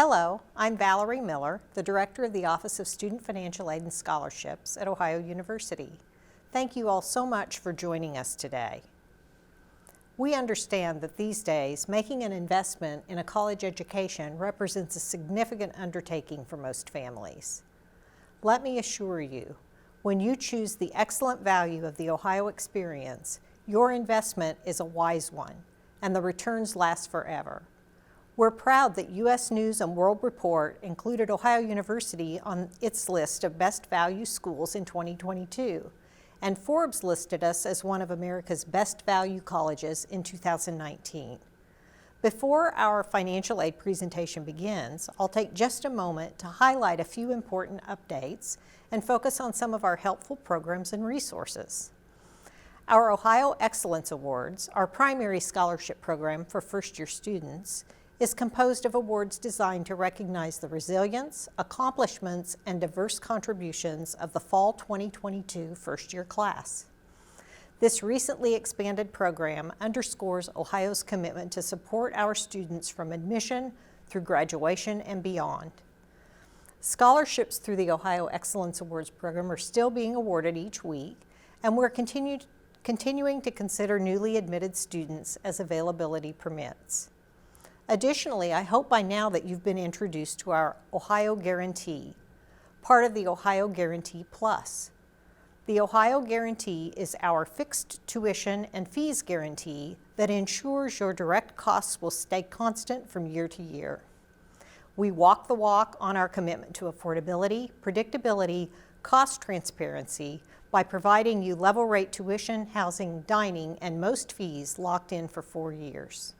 Hello, I'm Valerie Miller, the Director of the Office of Student Financial Aid and Scholarships at Ohio University. Thank you all so much for joining us today. We understand that these days, making an investment in a college education represents a significant undertaking for most families. Let me assure you, when you choose the excellent value of the Ohio experience, your investment is a wise one, and the returns last forever. We're proud that U.S. News & World Report included Ohio University on its list of best value schools in 2022, and Forbes listed us as one of America's best value colleges in 2019. Before our financial aid presentation begins, I'll take just a moment to highlight a few important updates and focus on some of our helpful programs and resources. Our Ohio Excellence Awards, our primary scholarship program for first-year students, is composed of awards designed to recognize the resilience, accomplishments, and diverse contributions of the fall 2022 first-year class. This recently expanded program underscores Ohio's commitment to support our students from admission through graduation and beyond. Scholarships through the Ohio Excellence Awards program are still being awarded each week, and we're continuing to consider newly admitted students as availability permits. Additionally, I hope by now that you've been introduced to our Ohio Guarantee, part of the Ohio Guarantee Plus. The Ohio Guarantee is our fixed tuition and fees guarantee that ensures your direct costs will stay constant from year to year. We walk the walk on our commitment to affordability, predictability, cost transparency by providing you level rate tuition, housing, dining, and most fees locked in for 4 years.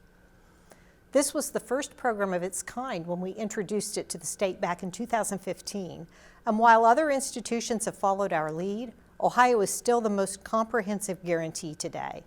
This was the first program of its kind when we introduced it to the state back in 2015, and while other institutions have followed our lead, Ohio is still the most comprehensive guarantee today.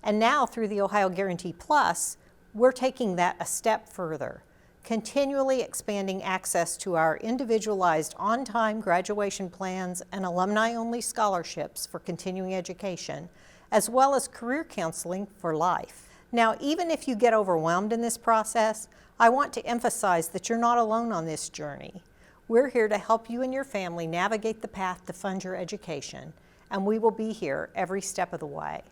And now through the Ohio Guarantee Plus, we're taking that a step further, continually expanding access to our individualized on-time graduation plans and alumni-only scholarships for continuing education, as well as career counseling for life. Now, even if you get overwhelmed in this process, I want to emphasize that you're not alone on this journey. We're here to help you and your family navigate the path to fund your education, and we will be here every step of the way.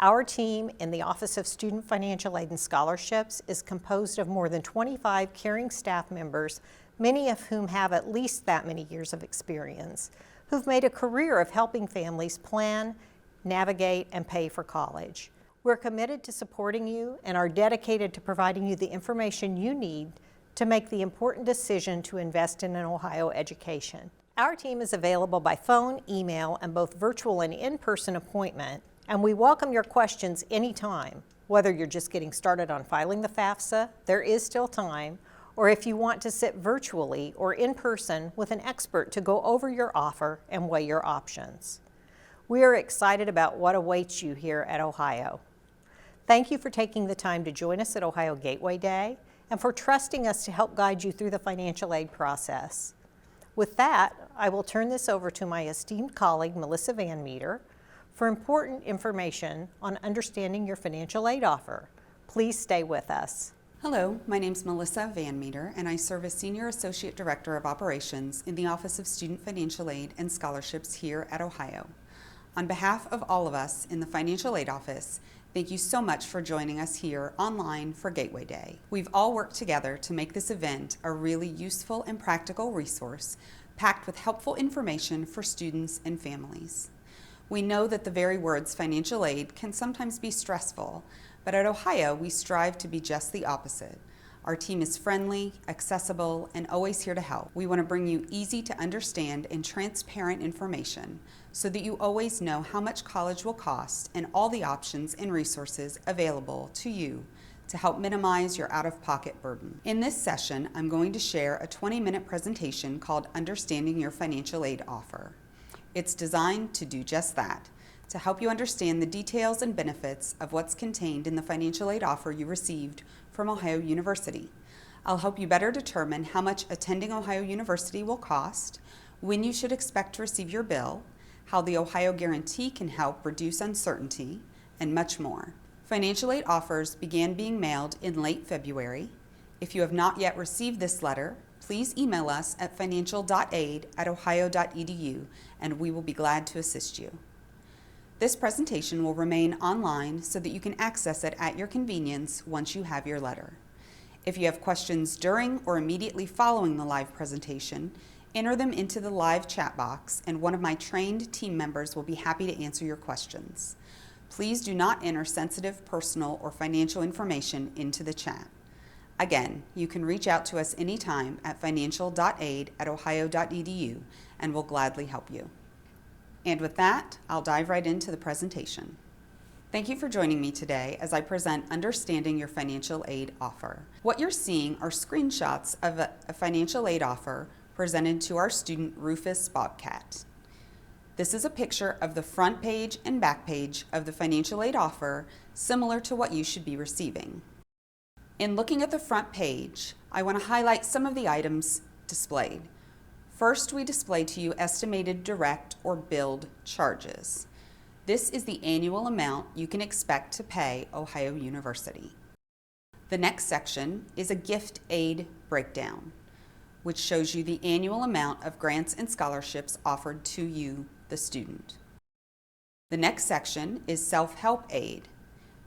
Our team in the Office of Student Financial Aid and Scholarships is composed of more than 25 caring staff members, many of whom have at least that many years of experience, who've made a career of helping families plan, navigate, and pay for college. We're committed to supporting you and are dedicated to providing you the information you need to make the important decision to invest in an Ohio education. Our team is available by phone, email, and both virtual and in-person appointment, and we welcome your questions anytime. Whether you're just getting started on filing the FAFSA, there is still time, or if you want to sit virtually or in person with an expert to go over your offer and weigh your options. We are excited about what awaits you here at Ohio. Thank you for taking the time to join us at Ohio Gateway Day and for trusting us to help guide you through the financial aid process. With that, I will turn this over to my esteemed colleague, Melissa Van Meter, for important information on understanding your financial aid offer. Please stay with us. Hello, my name is Melissa Van Meter, and I serve as Senior Associate Director of Operations in the Office of Student Financial Aid and Scholarships here at Ohio. On behalf of all of us in the Financial Aid Office, thank you so much for joining us here online for Gateway Day. We've all worked together to make this event a really useful and practical resource packed with helpful information for students and families. We know that the very words financial aid can sometimes be stressful, but at Ohio we strive to be just the opposite. Our team is friendly, accessible, and always here to help. We want to bring you easy to understand and transparent information so that you always know how much college will cost and all the options and resources available to you to help minimize your out-of-pocket burden. In this session, I'm going to share a 20-minute presentation called Understanding Your Financial Aid Offer. It's designed to do just that, to help you understand the details and benefits of what's contained in the financial aid offer you received from Ohio University. I'll help you better determine how much attending Ohio University will cost, when you should expect to receive your bill, how the Ohio Guarantee can help reduce uncertainty, and much more. Financial aid offers began being mailed in late February, If you have not yet received this letter, please email us at financial.aid@ohio.edu and we will be glad to assist you. This presentation will remain online so that you can access it at your convenience once you have your letter. If you have questions during or immediately following the live presentation, enter them into the live chat box and one of my trained team members will be happy to answer your questions. Please do not enter sensitive personal or financial information into the chat. Again, you can reach out to us anytime at financial.aid@ohio.edu and we'll gladly help you. And with that, I'll dive right into the presentation. Thank you for joining me today as I present Understanding Your Financial Aid Offer. What you're seeing are screenshots of a financial aid offer presented to our student Rufus Bobcat. This is a picture of the front page and back page of the financial aid offer, similar to what you should be receiving. In looking at the front page, I want to highlight some of the items displayed. First, we display to you estimated direct or billed charges. This is the annual amount you can expect to pay Ohio University. The next section is a gift aid breakdown, which shows you the annual amount of grants and scholarships offered to you, the student. The next section is self-help aid.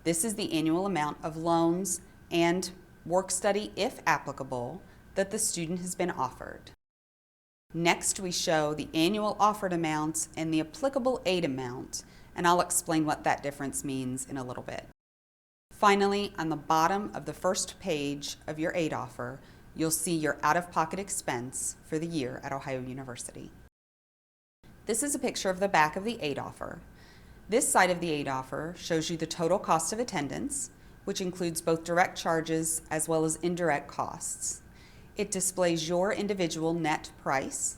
This is the annual amount of loans and work study, if applicable, that the student has been offered. Next, we show the annual offered amounts and the applicable aid amount, and I'll explain what that difference means in a little bit. Finally, on the bottom of the first page of your aid offer, you'll see your out-of-pocket expense for the year at Ohio University. This is a picture of the back of the aid offer. This side of the aid offer shows you the total cost of attendance, which includes both direct charges as well as indirect costs. It displays your individual net price.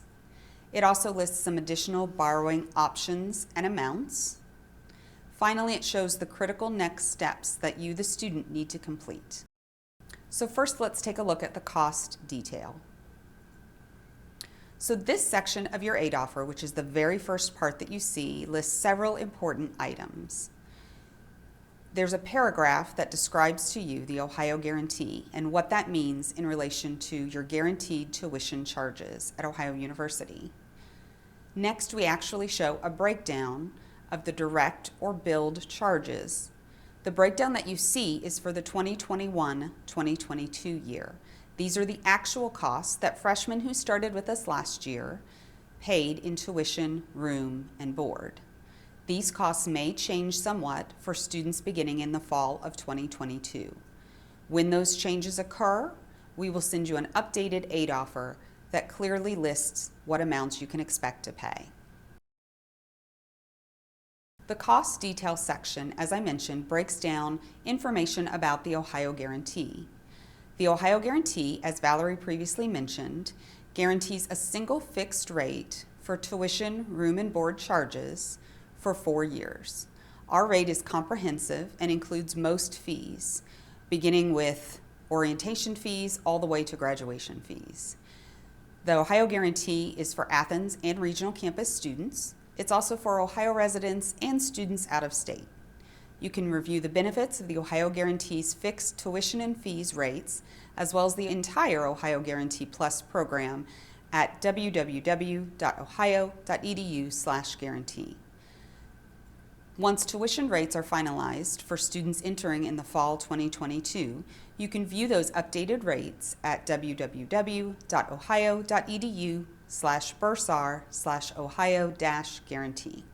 It also lists some additional borrowing options and amounts. Finally, it shows the critical next steps that you, the student, need to complete. So first, let's take a look at the cost detail. So this section of your aid offer, which is the very first part that you see, lists several important items. There's a paragraph that describes to you the Ohio Guarantee and what that means in relation to your guaranteed tuition charges at Ohio University. Next, we actually show a breakdown of the direct or billed charges. The breakdown that you see is for the 2021-2022 year. These are the actual costs that freshmen who started with us last year paid in tuition, room, and board. These costs may change somewhat for students beginning in the fall of 2022. When those changes occur, we will send you an updated aid offer that clearly lists what amounts you can expect to pay. The cost detail section, as I mentioned, breaks down information about the Ohio Guarantee. The Ohio Guarantee, as Valerie previously mentioned, guarantees a single fixed rate for tuition, room, and board charges for 4 years. Our rate is comprehensive and includes most fees, beginning with orientation fees all the way to graduation fees. The Ohio Guarantee is for Athens and regional campus students. It's also for Ohio residents and students out of state. You can review the benefits of the Ohio Guarantee's fixed tuition and fees rates, as well as the entire Ohio Guarantee Plus program at www.ohio.edu/guarantee. Once tuition rates are finalized for students entering in the fall 2022, you can view those updated rates at www.ohio.edu/bursar/ohio-guarantee.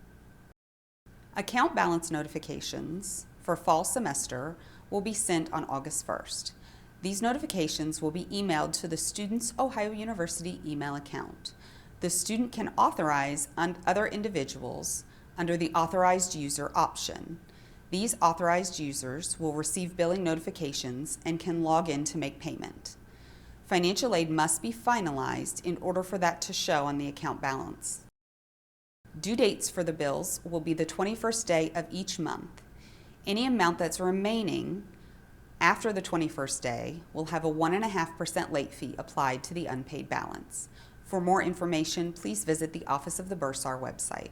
Account balance notifications for fall semester will be sent on August 1st. These notifications will be emailed to the student's Ohio University email account. The student can authorize other individuals under the authorized user option. These authorized users will receive billing notifications and can log in to make payment. Financial aid must be finalized in order for that to show on the account balance. Due dates for the bills will be the 21st day of each month. Any amount that's remaining after the 21st day will have a 1.5% late fee applied to the unpaid balance. For more information, please visit the Office of the Bursar website.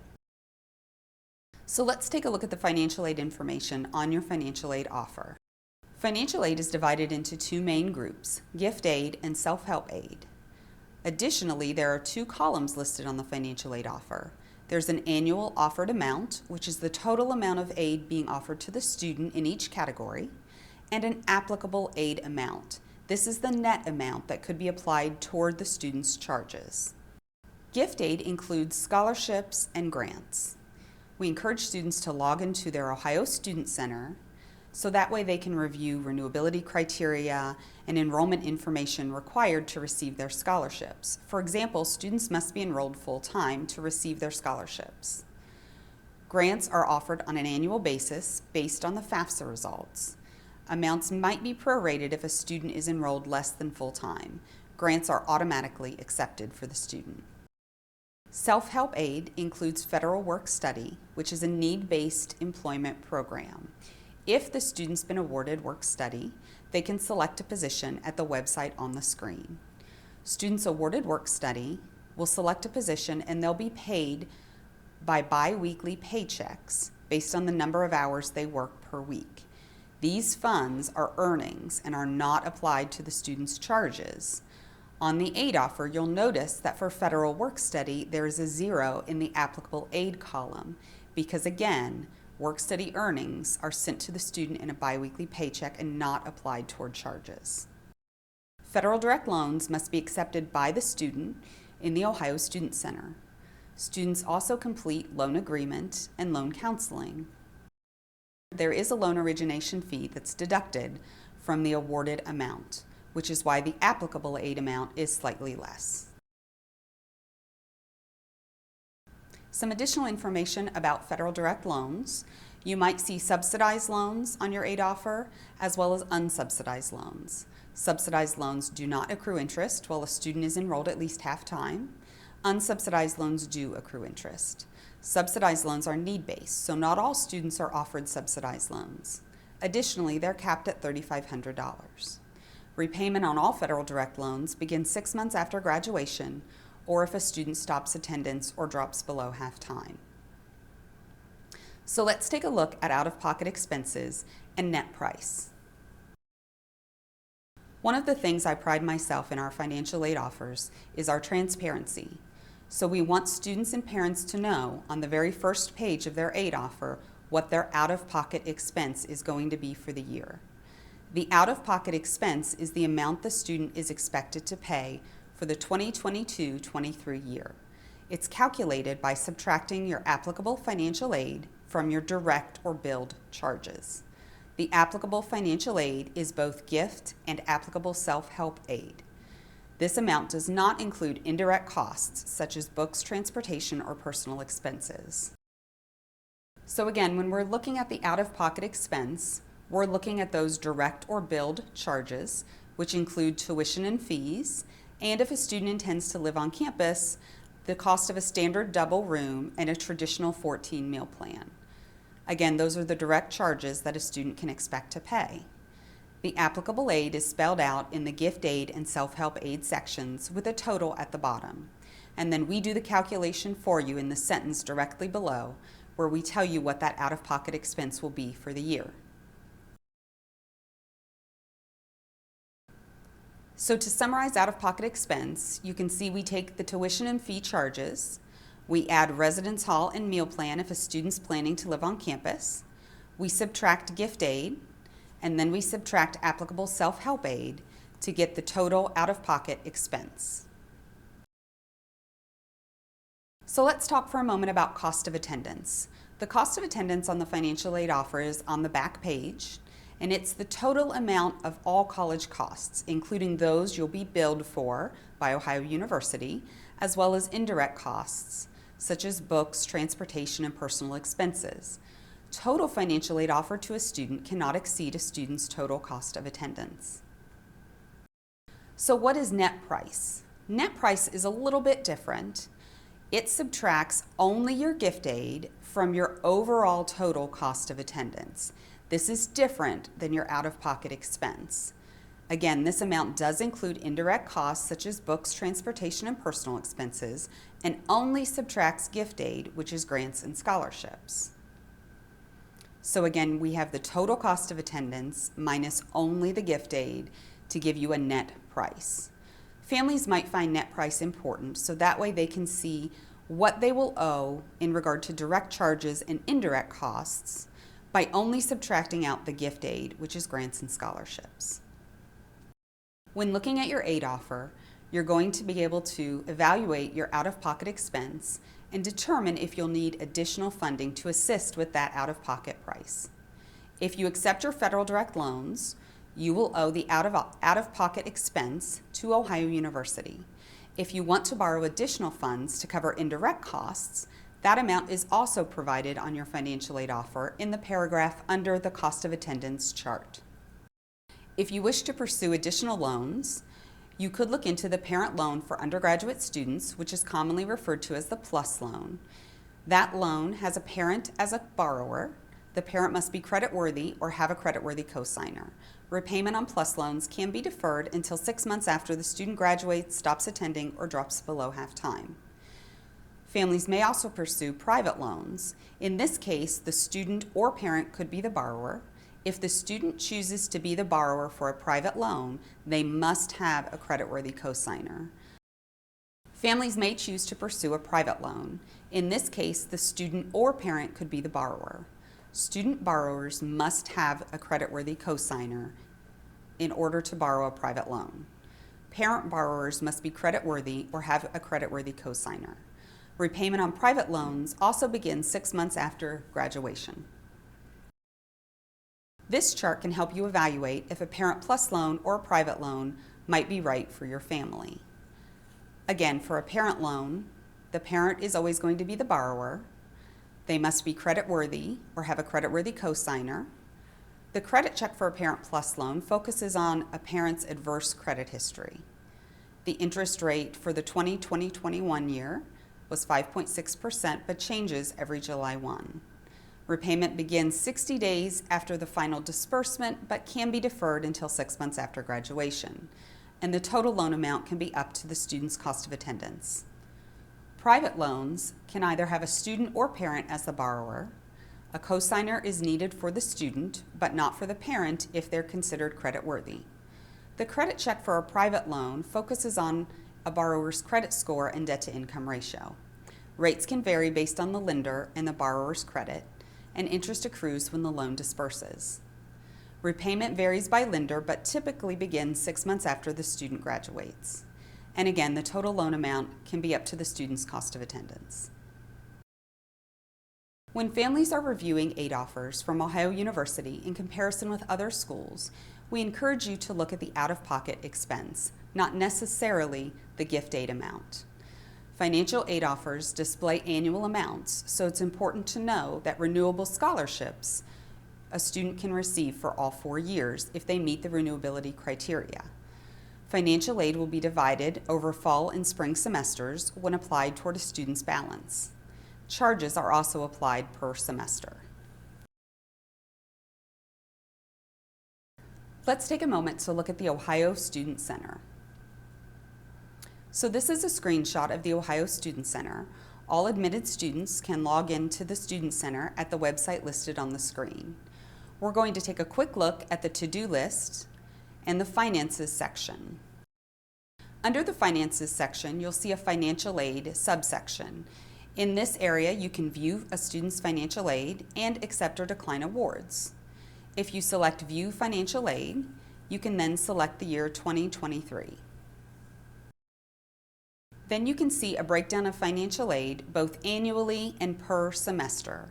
So let's take a look at the financial aid information on your financial aid offer. Financial aid is divided into two main groups, gift aid and self-help aid. Additionally, there are two columns listed on the financial aid offer. There's an annual offered amount, which is the total amount of aid being offered to the student in each category, and an applicable aid amount. This is the net amount that could be applied toward the student's charges. Gift aid includes scholarships and grants. We encourage students to log into their Ohio Student Center so that way they can review renewability criteria and enrollment information required to receive their scholarships. For example, students must be enrolled full-time to receive their scholarships. Grants are offered on an annual basis based on the FAFSA results. Amounts might be prorated if a student is enrolled less than full-time. Grants are automatically accepted for the student. Self-help aid includes federal work study, which is a need-based employment program. If the student's been awarded work study, they can select a position at the website on the screen. Students awarded work study will select a position and they'll be paid by bi-weekly paychecks based on the number of hours they work per week. These funds are earnings and are not applied to the student's charges. On the aid offer, you'll notice that for federal work study, there is a 0 in the applicable aid column because, again, work study earnings are sent to the student in a biweekly paycheck and not applied toward charges. Federal direct loans must be accepted by the student in the Ohio Student Center. Students also complete loan agreement and loan counseling. There is a loan origination fee that's deducted from the awarded amount, which is why the applicable aid amount is slightly less. Some additional information about federal direct loans. You might see subsidized loans on your aid offer, as well as unsubsidized loans. Subsidized loans do not accrue interest while a student is enrolled at least half-time. Unsubsidized loans do accrue interest. Subsidized loans are need-based, so not all students are offered subsidized loans. Additionally, they're capped at $3,500. Repayment on all federal direct loans begins 6 months after graduation, or if a student stops attendance or drops below half-time. So let's take a look at out-of-pocket expenses and net price. One of the things I pride myself in our financial aid offers is our transparency. So we want students and parents to know on the very first page of their aid offer what their out-of-pocket expense is going to be for the year. The out-of-pocket expense is the amount the student is expected to pay for the 2022-23 year. It's calculated by subtracting your applicable financial aid from your direct or billed charges. The applicable financial aid is both gift and applicable self-help aid. This amount does not include indirect costs such as books, transportation, or personal expenses. So again, when we're looking at the out-of-pocket expense, we're looking at those direct or billed charges, which include tuition and fees, and if a student intends to live on campus, the cost of a standard double room and a traditional 14-meal plan. Again, those are the direct charges that a student can expect to pay. The applicable aid is spelled out in the gift aid and self-help aid sections with a total at the bottom. And then we do the calculation for you in the sentence directly below where we tell you what that out-of-pocket expense will be for the year. So to summarize out-of-pocket expense, you can see we take the tuition and fee charges, we add residence hall and meal plan if a student's planning to live on campus, we subtract gift aid, and then we subtract applicable self-help aid to get the total out-of-pocket expense. So let's talk for a moment about cost of attendance. The cost of attendance on the financial aid offer is on the back page, and it's the total amount of all college costs, including those you'll be billed for by Ohio University, as well as indirect costs, such as books, transportation, and personal expenses. Total financial aid offered to a student cannot exceed a student's total cost of attendance. So what is net price? Net price is a little bit different. It subtracts only your gift aid from your overall total cost of attendance. This is different than your out-of-pocket expense. Again, this amount does include indirect costs such as books, transportation, and personal expenses, and only subtracts gift aid, which is grants and scholarships. So again, we have the total cost of attendance minus only the gift aid to give you a net price. Families might find net price important, so that way they can see what they will owe in regard to direct charges and indirect costs by only subtracting out the gift aid, which is grants and scholarships. When looking at your aid offer, you're going to be able to evaluate your out-of-pocket expense and determine if you'll need additional funding to assist with that out-of-pocket price. If you accept your federal direct loans, you will owe the out-of-pocket expense to Ohio University. If you want to borrow additional funds to cover indirect costs, that amount is also provided on your financial aid offer in the paragraph under the cost of attendance chart. If you wish to pursue additional loans, you could look into the parent loan for undergraduate students, which is commonly referred to as the PLUS loan. That loan has a parent as a borrower. The parent must be creditworthy or have a creditworthy cosigner. Repayment on PLUS loans can be deferred until 6 months after the student graduates, stops attending, or drops below half-time. Families may also pursue private loans. In this case, the student or parent could be the borrower. If the student chooses to be the borrower for a private loan, they must have a creditworthy cosigner. Families may choose to pursue a private loan. In this case, the student or parent could be the borrower. Student borrowers must have a creditworthy cosigner in order to borrow a private loan. Parent borrowers must be creditworthy or have a creditworthy cosigner. Repayment on private loans also begins 6 months after graduation. This chart can help you evaluate if a Parent Plus loan or a private loan might be right for your family. Again, for a parent loan, the parent is always going to be the borrower. They must be creditworthy or have a creditworthy cosigner. The credit check for a Parent Plus loan focuses on a parent's adverse credit history. The interest rate for the 2020-21 year was 5.6%, but changes every July 1. Repayment begins 60 days after the final disbursement, but can be deferred until 6 months after graduation. And the total loan amount can be up to the student's cost of attendance. Private loans can either have a student or parent as the borrower. A cosigner is needed for the student, but not for the parent if they're considered creditworthy. The credit check for a private loan focuses on a borrower's credit score and debt-to-income ratio. Rates can vary based on the lender and the borrower's credit, and interest accrues when the loan disperses. Repayment varies by lender, but typically begins 6 months after the student graduates. And again, the total loan amount can be up to the student's cost of attendance. When families are reviewing aid offers from Ohio University in comparison with other schools, we encourage you to look at the out-of-pocket expense, not necessarily the gift aid amount. Financial aid offers display annual amounts, so it's important to know that renewable scholarships a student can receive for all 4 years if they meet the renewability criteria. Financial aid will be divided over fall and spring semesters when applied toward a student's balance. Charges are also applied per semester. Let's take a moment to look at the Ohio Student Center. So this is a screenshot of the Ohio Student Center. All admitted students can log into the Student Center at the website listed on the screen. We're going to take a quick look at the to-do list and the finances section. Under the finances section, you'll see a financial aid subsection. In this area, you can view a student's financial aid and accept or decline awards. If you select View Financial Aid, you can then select the year 2023. Then you can see a breakdown of financial aid both annually and per semester.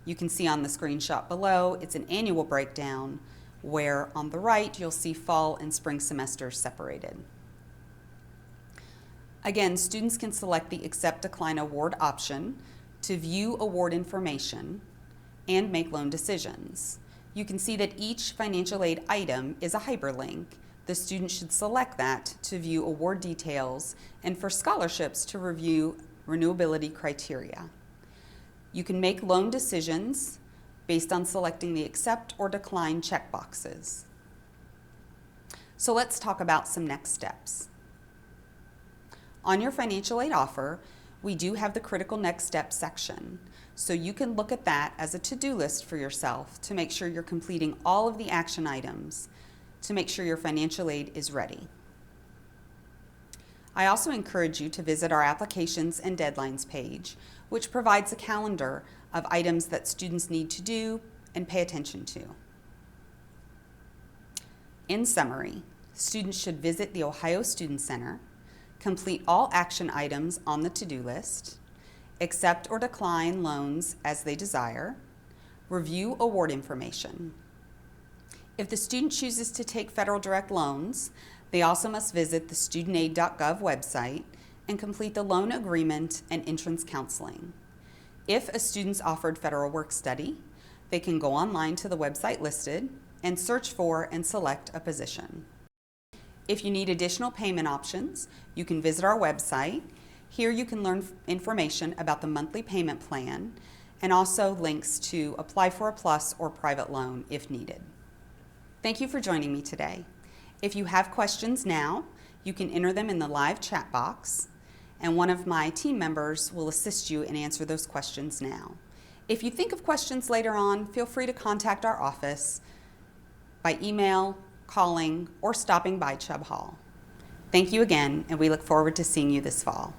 You can see on the screenshot below, it's an annual breakdown, where on the right you'll see fall and spring semesters separated. Again, students can select the Accept Decline Award option to view award information and make loan decisions. You can see that each financial aid item is a hyperlink. The student should select that to view award details and for scholarships to review renewability criteria. You can make loan decisions based on selecting the accept or decline checkboxes. So let's talk about some next steps. On your financial aid offer, we do have the critical next steps section. So you can look at that as a to-do list for yourself to make sure you're completing all of the action items to make sure your financial aid is ready. I also encourage you to visit our applications and deadlines page, which provides a calendar of items that students need to do and pay attention to. In summary, students should visit the Ohio Student Center, complete all action items on the to-do list, accept or decline loans as they desire, review award information. If the student chooses to take federal direct loans, they also must visit the studentaid.gov website and complete the loan agreement and entrance counseling. If a student's offered federal work study, they can go online to the website listed and search for and select a position. If you need additional payment options, you can visit our website. Here you can learn information about the monthly payment plan and also links to apply for a PLUS or private loan if needed. Thank you for joining me today. If you have questions now, you can enter them in the live chat box, and one of my team members will assist you and answer those questions now. If you think of questions later on, feel free to contact our office by email, calling, or stopping by Chubb Hall. Thank you again, and we look forward to seeing you this fall.